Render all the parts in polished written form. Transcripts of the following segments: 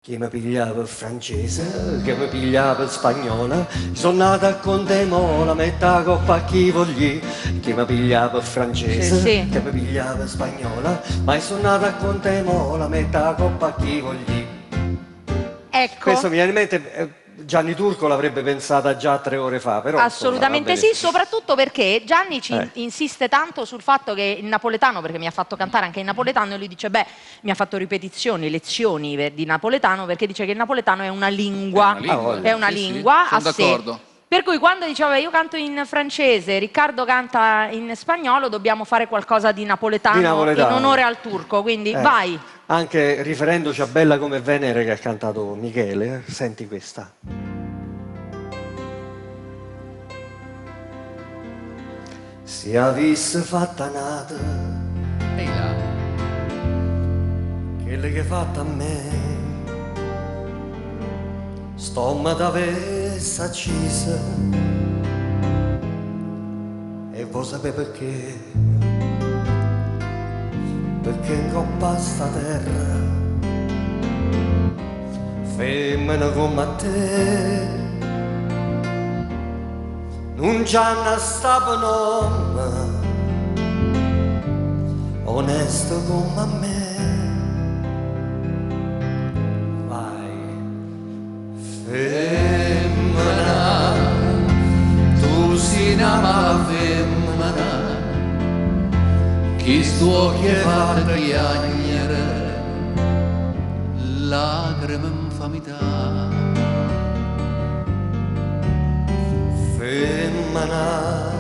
Che mi pigliava francese, che mi pigliava spagnola, sono nata con te mola, metta coppa a chi vogli. Che mi pigliava francese, Sì. che mi pigliava spagnola, ma sono nata con te mola, metta coppa a chi vogli. Ecco. Questo mi viene in mente, Gianni Turco l'avrebbe pensata già 3 ore fa, però Assolutamente insomma, va sì, bene. soprattutto perché Gianni Eh. insiste tanto sul fatto che il napoletano, perché mi ha fatto cantare anche in napoletano, e lui dice, beh, mi ha fatto ripetizioni, lezioni di napoletano, perché dice che il napoletano è una lingua, è una Sì, lingua sono a sé. d'accordo. Per cui quando diceva io canto in francese, Riccardo canta in spagnolo, dobbiamo fare qualcosa di napoletano, Di napoletano. in onore al turco, quindi vai. Anche riferendoci a Bella come Venere che ha cantato Michele, senti questa. Se avesse fatta nata Ehi là. quelle che hai fatto a me, stomma t'avesse accisa e vuoi sapere perché? Perché in coppa sta terra femmina come a te non c'hanno sta nome onesto come a me. Vai femmina, Tu si nama femmina, chi sto che fa piangere, lacrime infamità. femmina,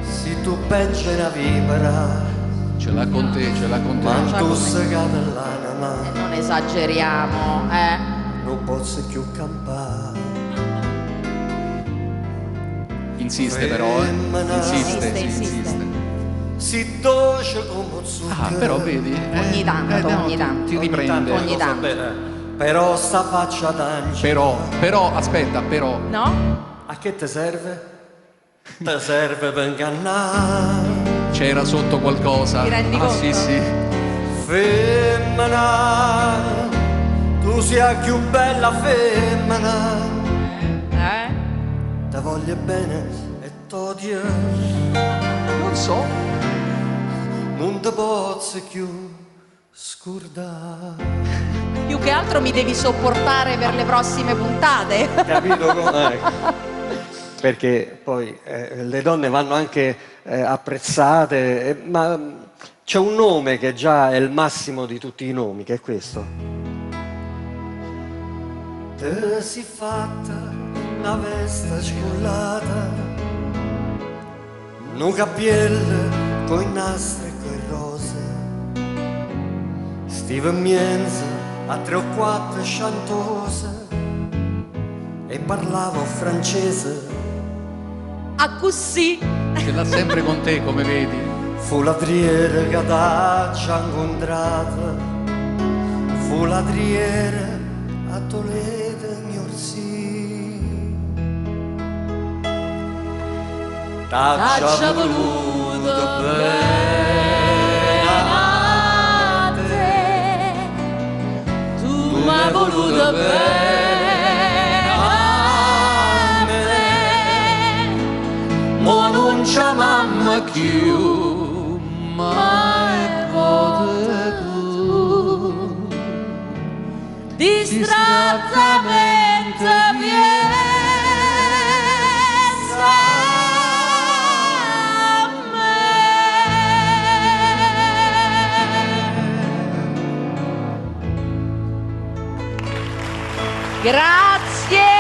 se tu pensi una vipera, Ce l'ha con te, ce l'ha con te. ma c'ha tu con me. sei catalana, Non esageriamo, non posso più campare. Insiste però, insiste, Insiste, sì, insiste. Si dolce come zucchero. Ah, però vedi, Ogni tanto, no, ogni tanto. ti riprende. Ogni tanto. Però sta faccia d'angelo. Però, aspetta, però, No? A che ti serve? Ti serve per ingannare. c'era sotto qualcosa. Ti rendi conto? Sì, sì. Femmina, tu sei più bella femmina. Ti voglio bene e t'odio. Non so. Non ti posso più scordare. Più che altro mi devi sopportare per le prossime puntate. Capito come? Perché poi le donne vanno anche apprezzate, ma c'è un nome che già è il massimo di tutti i nomi, che è questo. Te si fatta una veste scollata, un cappiello coi nastri e coi rose, stive mienza a 3 o 4 chantose e parlavo francese. A così. Ce l'ha sempre con te, come vedi. Fu ladriere che ci ha incontrato, fu ladriere a Toledo in Orsi. T'ha voluto bene a te, tu m'hai voluto bene a me, ma non ci mamma più, mai potuto Distrattamente pensa a me. Grazie.